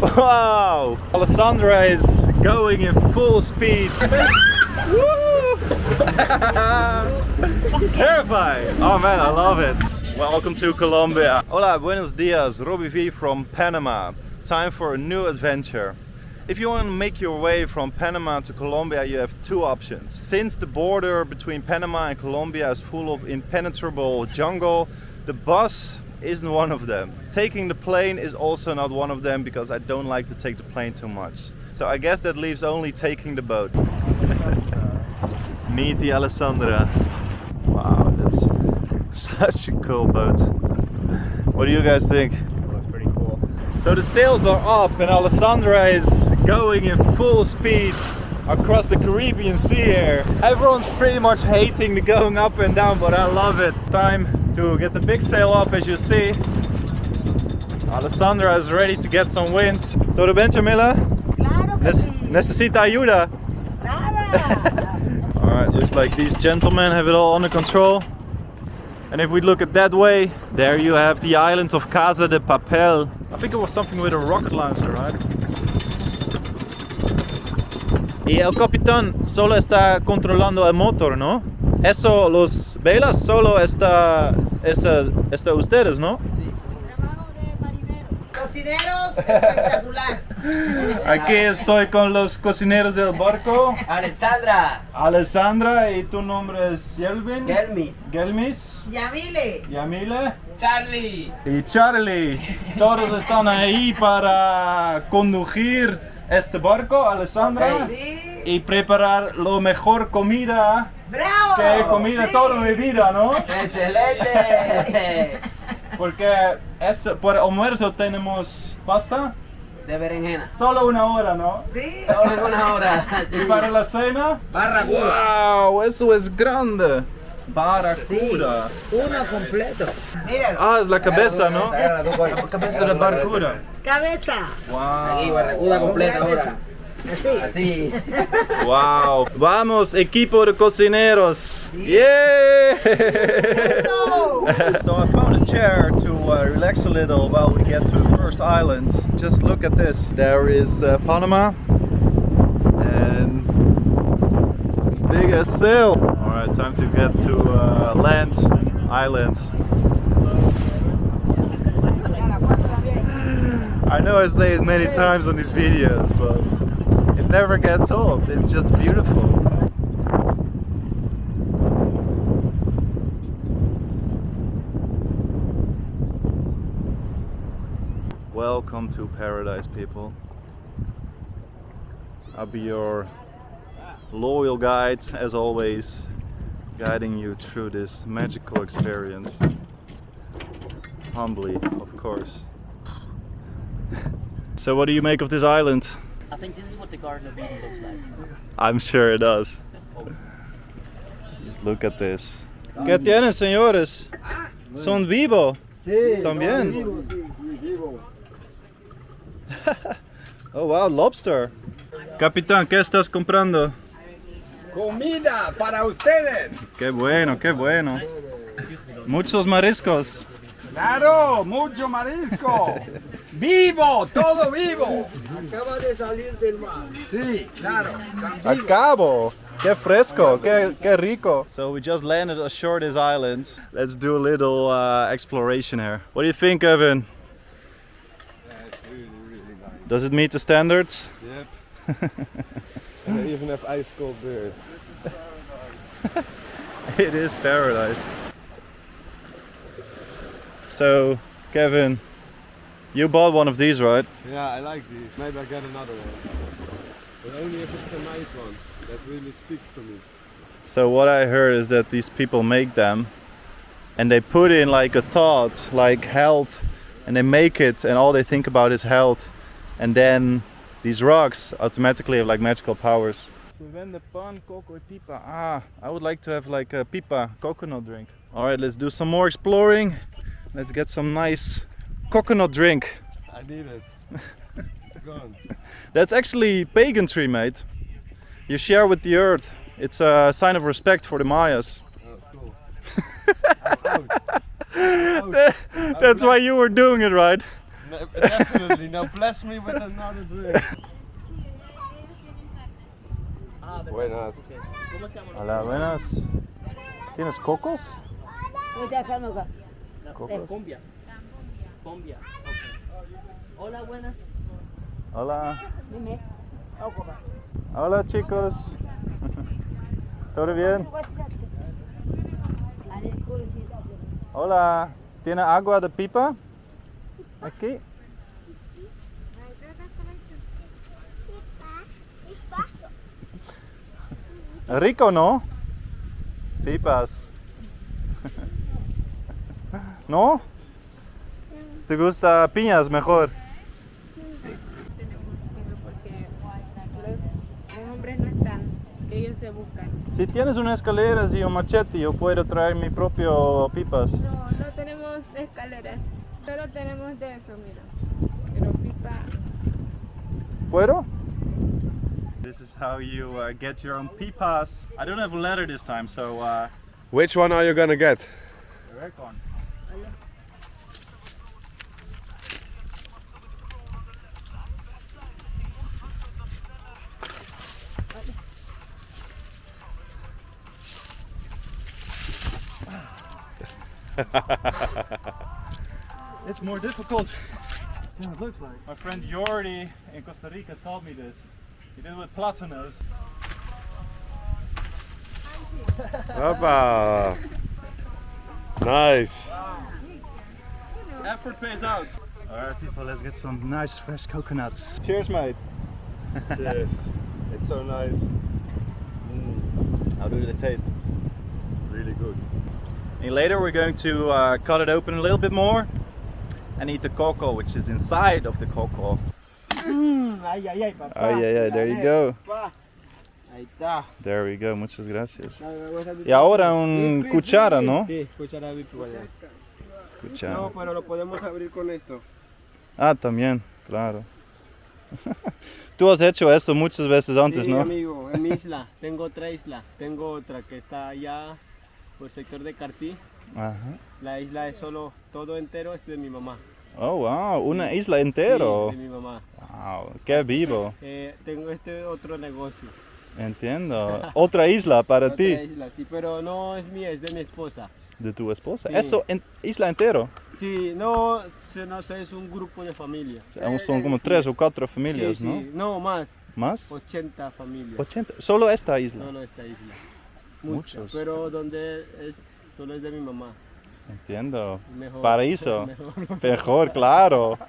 Wow! Alessandra is going in full speed. Woo! Terrifying! Oh man, I love it. Welcome to Colombia. Hola, buenos dias. Robbie V from Panama. Time for a new adventure. If you want to make your way from Panama to Colombia, you have two options. Since the border between Panama and Colombia is full of impenetrable jungle, the bus isn't one of them. Taking the plane is also not one of them because I don't like to take the plane too much. So I guess that leaves only taking the boat. Meet the Alessandra. Wow, that's such a cool boat. What do you guys think? Looks pretty cool. So the sails are up and Alessandra is going in full speed across the Caribbean Sea here. Everyone's pretty much hating the going up and down, but I love it. Time to get the big sail up, as you see. Alessandra is ready to get some wind. ¿Todo bien, Camila? Claro que sí. Necesita ayuda? Nada. Alright, looks like these gentlemen have it all under control. And if we look at that way, there you have the island of Casa de Papel. I think it was something with a rocket launcher, right? Y el capitán solo está controlando el motor, ¿no? Eso, los velas solo está ustedes, ¿no? Sí. Trabajo de marineros. Cocineros espectacular. Aquí estoy con los cocineros del barco. Alessandra. Alessandra, y tu nombre es Yelvin. Gelmis. Gelmis. Yamile. Yamile. Charlie. Y Charlie. Todos están ahí para conducir este barco, Alessandra. Ok. Sí. Y preparar lo mejor comida Bravo. que he comido Sí. toda mi vida, ¿no? Excelente. Porque por almuerzo tenemos pasta. De berenjena. Solo una hora, ¿no? Sí. Solo en una hora. Y para la cena. Barracuda. ¡Wow! Eso es grande. Barracuda. Uno completo. Míralo. Ah, es la cabeza, ¿no? Agarra tu cuerpo. Cabeza de barracuda. Cabeza. Aquí, ¡Wow! barracuda completa ahora. Así. Así. ¡Wow! Vamos, equipo de cocineros. Sí. ¡Yeah! Eso. So I found a chair to relax a little while we get to the first island. Just look at this. There is Panama, and it's big as sail. All right, time to get to land, islands. I know I say it many times on these videos, but it never gets old. It's just beautiful. Welcome to paradise, people. I'll be your loyal guide, as always, guiding you through this magical experience. Humbly, of course. So what do you make of this island? I think this is what the Garden of Eden looks like. I'm sure it does. Just look at this. ¿Qué tienen, señores? ¿Son vivos? Sí. También. Vivo. Oh wow, lobster. Capitán, ¿qué estás comprando? Comida para ustedes. Qué bueno, qué bueno. Muchos mariscos. Claro, mucho marisco. Vivo, todo vivo. Acaba de salir del mar. Sí, claro. Acabo. Qué fresco, qué rico. So we just landed ashore this island. Let's do a little exploration here. What do you think, Evan? It's really nice. Does it meet the standards? Yep. And they even have ice cold beers. It is paradise. So, Kevin, you bought one of these, right? Yeah, I like these. Maybe I get another one. But only if it's a nice one. That really speaks to me. So what I heard is that these people make them and they put in like a thought, like health, and they make it and all they think about is health, and then these rocks automatically have like magical powers. Se vende pan, coco y pipa. Ah, I would like to have like a pipa coconut drink. Alright, let's do some more exploring. Let's get some nice coconut drink. I need it. It's gone. That's actually pagan tree, mate. You share with the earth. It's a sign of respect for the Mayas. Oh, cool. Ouch. That's why you were doing it, right? Definitely. Now bless me with another drink. Buenas. ¿Cómo se llama? Hola, buenas. ¿Tienes cocos? Cocos. Cumbia. Cumbia. Okay. Hola, buenas. Hola. Hola, chicos. ¿Todo bien? Hola. ¿Tiene agua de pipa? Aquí. Rico, ¿no? Pipas. ¿No? ¿Te gusta piñas mejor? Porque los hombres no están, ellos se buscan. Si tienes unas escaleras y un machete, yo puedo traer mi propio pipas. No, no tenemos escaleras, solo tenemos de eso, mira. Pero pipa. ¿Puedo? This is how you get your own pipas. I don't have a ladder this time, so Which one are you gonna get? work on. It's more difficult than it looks like. My friend Jordi in Costa Rica told me this. He did it with platanos. Hoppa. Nice. Effort pays out. Alright people, let's get some nice fresh coconuts. Cheers mate. Cheers. It's so nice. How do they taste? Really good. And later we're going to cut it open a little bit more and eat the cocoa, which is inside of the cocoa. Ay, ay, ay, papá. Ay, there you go. Papá. Ahí está. There we go, muchas gracias. Y ahora un cuchara, ¿no? Sí, cuchara virtual. Cuchara. No, pero lo podemos abrir con esto. Ah, también, claro. Tú has hecho eso muchas veces antes, Sí, ¿no? amigo, en mi isla. Tengo otra isla. Tengo otra que está allá por el sector de Cartí. Ajá. La isla es solo, todo entero es de mi mamá. Oh, wow, una isla entero. Sí, de mi mamá. Wow, qué vivo. Tengo este otro negocio. Entiendo. Otra isla para Otra ti. isla, sí, pero no es mía, es de mi esposa. De tu esposa. Sí. Eso, isla entero. Sí, no sé, es un grupo de familia. Son como 3 o 4 familias, Sí, ¿no? sí, no, más. ¿Más? 80 familias. 80. Solo esta isla. Solo esta isla. Muchos. Pero donde solo es de mi mamá. Entiendo. Mejor. Paraíso. Mejor. Mejor, claro.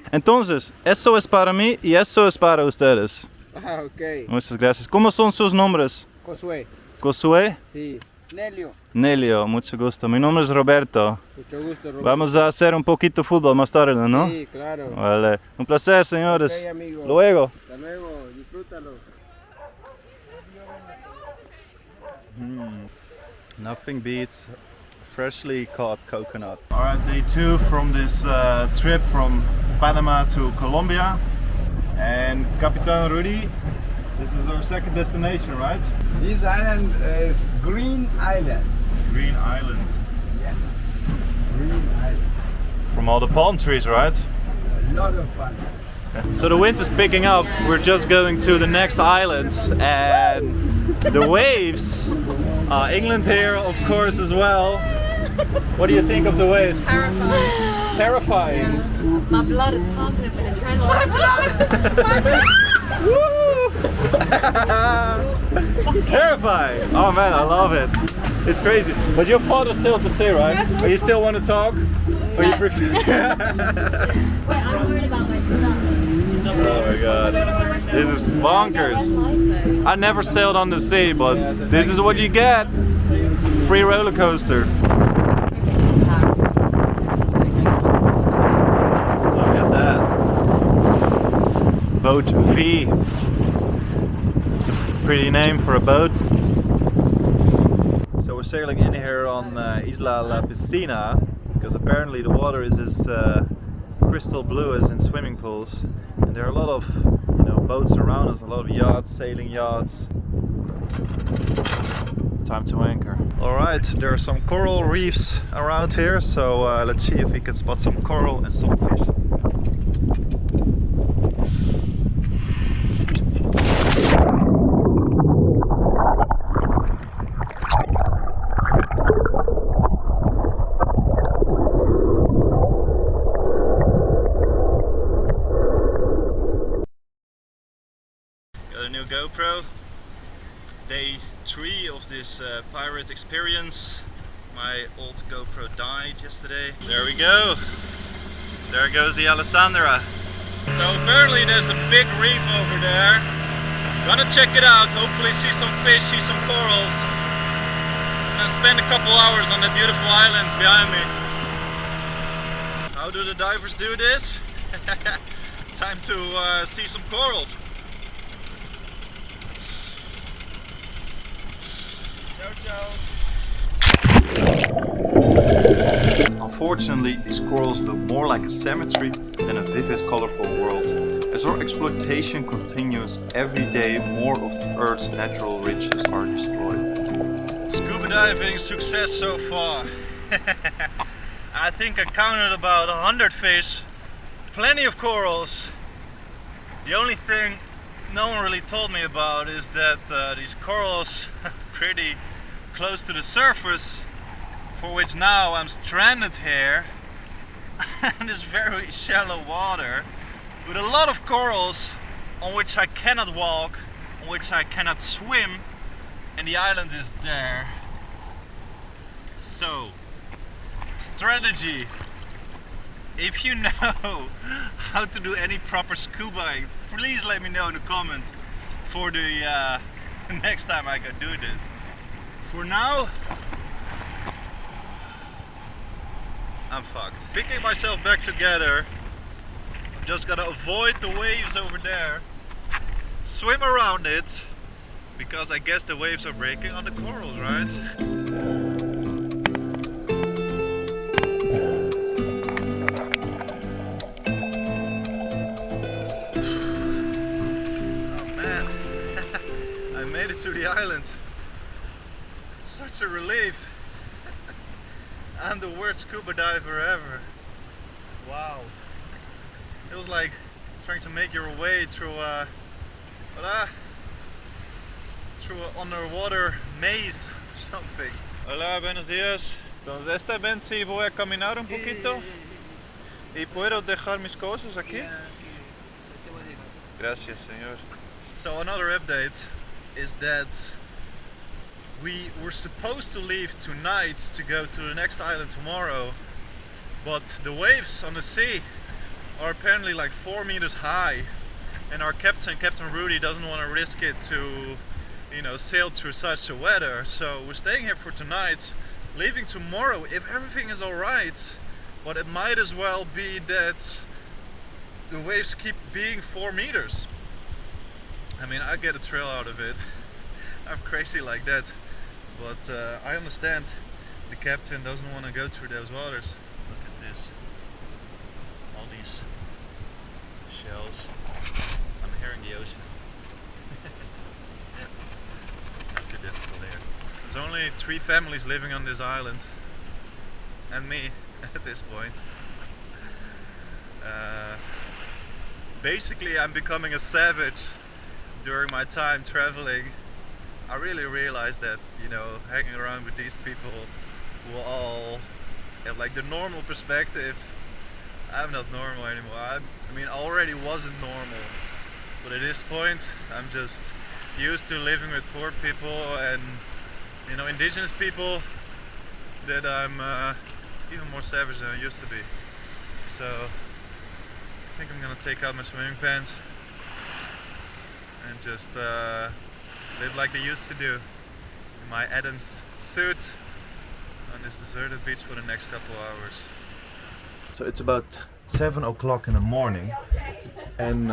Entonces, eso es para mí y eso es para ustedes. Ah, ok. Muchas gracias. ¿Cómo son sus nombres? Josué. Josué. Sí. Nelio. Nelio, mucho gusto. Mi nombre es Roberto. Mucho gusto, Roberto. Vamos a hacer un poquito de fútbol más tarde, ¿no? Sí, claro. Vale. Un placer, señores. Ok, amigo. Luego. Hasta luego. Disfrútalo. Nothing beats freshly caught coconut. Alright, day 2 from this trip from Panama to Colombia. And Capitan Rudy, this is our second destination, right? This island is Green Island. Green Island. Yes. Green Island. From all the palm trees, right? A lot of fun. So the wind is picking up. We're just going to the next island and the waves. England here, of course, as well. What do you think of the waves? Terrifying. Terrifying. My blood is pumping and trying to My blood! Terrifying. Oh man, I love it. It's crazy. But your father sailed the sea, right? Or you still want to talk? Or you prefer? Wait, I'm worried about my stuff. Oh my god. This is bonkers. I never sailed on the sea, but this is what you get. Free roller coaster. Look at that. Boat V. It's a pretty name for a boat. So we're sailing in here on Isla La Piscina because apparently the water is as crystal blue as in swimming pools. And there are a lot of boats around us, a lot of yachts, sailing yachts. Time to anchor. Alright, there are some coral reefs around here, so let's see if we can spot some coral and some fish. new GoPro. Day 3 of this pirate experience. My old GoPro died yesterday. There we go. There goes the Alessandra. So apparently there's a big reef over there. Gonna check it out, hopefully see some fish, see some corals. And spend a couple hours on that beautiful island behind me. How do the divers do this? Time to see some corals. Ciao, ciao. Unfortunately, these corals look more like a cemetery than a vivid, colorful world. As our exploitation continues, every day more of the Earth's natural riches are destroyed. Scuba diving success so far. I think I counted about 100 fish, plenty of corals. The only thing no one really told me about is that these corals are pretty close to the surface, for which now I'm stranded here in this very shallow water with a lot of corals on which I cannot walk, on which I cannot swim, and the island is there. So, strategy. If you know how to do any proper scuba, please let me know in the comments for the next time I go do this. For now, I'm fucked. Picking myself back together. I'm just gonna avoid the waves over there, swim around it, because I guess the waves are breaking on the corals, right? To the island. Such a relief. I'm the worst scuba diver ever. Wow. It was like trying to make your way through an underwater maze or something. Hola, buenos días. Entonces, esta vez sí voy a caminar un poquito. ¿Y puedo dejar mis cosas aquí? Gracias, señor. So another update is that we were supposed to leave tonight to go to the next island tomorrow, but the waves on the sea are apparently like 4 meters high, and our Captain Rudy, doesn't want to risk it to, you know, sail through such a weather. So we're staying here for tonight, leaving tomorrow if everything is alright, but it might as well be that the waves keep being 4 meters. I mean, I get a thrill out of it. I'm crazy like that. But I understand the captain doesn't want to go through those waters. Look at this. All these shells. I'm hearing the ocean. It's not too difficult here. There's only 3 families living on this island. And me at this point. Basically, I'm becoming a savage. During my time traveling, I really realized that, you know, hanging around with these people who all have like the normal perspective, I'm not normal anymore. I mean, I already wasn't normal, but at this point, I'm just used to living with poor people and, you know, indigenous people, that I'm even more savage than I used to be. So, I think I'm gonna take out my swimming pants and just live like they used to do in my Adam's suit on this deserted beach for the next couple hours. So it's about 7 o'clock in the morning, and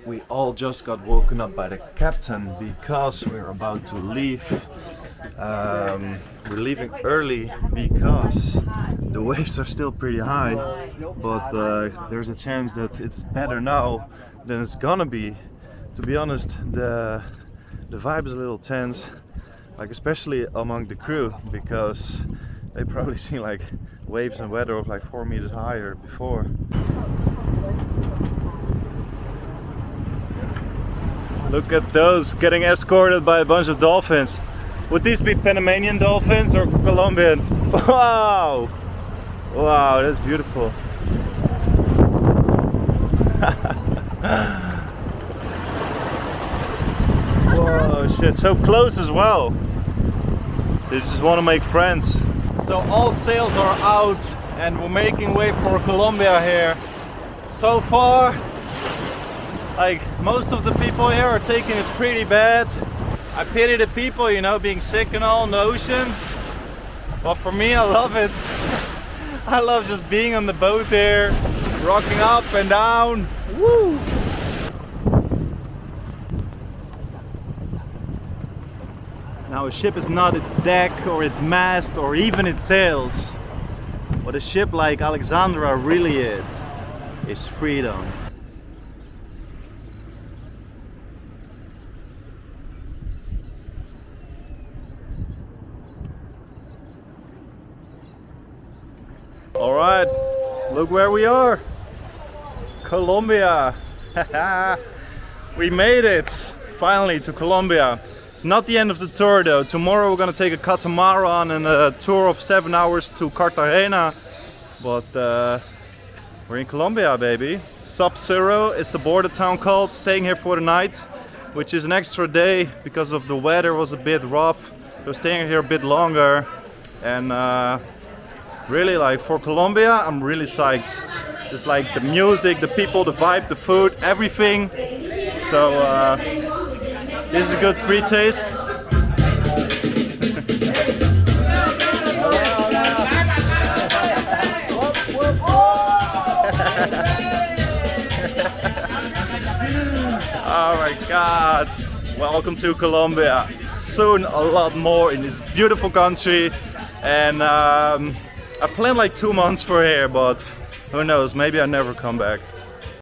we all just got woken up by the captain because we're about to leave. We're leaving early because the waves are still pretty high, but there's a chance that it's better now than it's gonna be. To be honest, the vibe is a little tense, like especially among the crew, because they probably seen like waves and weather of like 4 meters higher before. Look at those, getting escorted by a bunch of dolphins. Would these be Panamanian dolphins or Colombian? Wow! Wow, that's beautiful. Shit, so close as well. They just want to make friends. So all sails are out and we're making way for Colombia here. So far, like most of the people here are taking it pretty bad. I pity the people, you know, being sick and all in the ocean. But for me, I love it. I love just being on the boat there, rocking up and down. Woo! Now a ship is not its deck or its mast or even its sails. What a ship like Alexandra really is freedom. All right, look where we are. Colombia. We made it finally to Colombia. It's not the end of the tour though. Tomorrow we're gonna take a catamaran and a tour of 7 hours to Cartagena. But we're in Colombia, baby. Sub-Zero, it's the border town called. Staying here for the night, which is an extra day because of the weather was a bit rough. So staying here a bit longer. And really, like for Colombia, I'm really psyched. Just like the music, the people, the vibe, the food, everything. So this is a good pre-taste. Oh my God! Welcome to Colombia. Soon a lot more in this beautiful country. And I planned like 2 months for here, but who knows, maybe I never come back.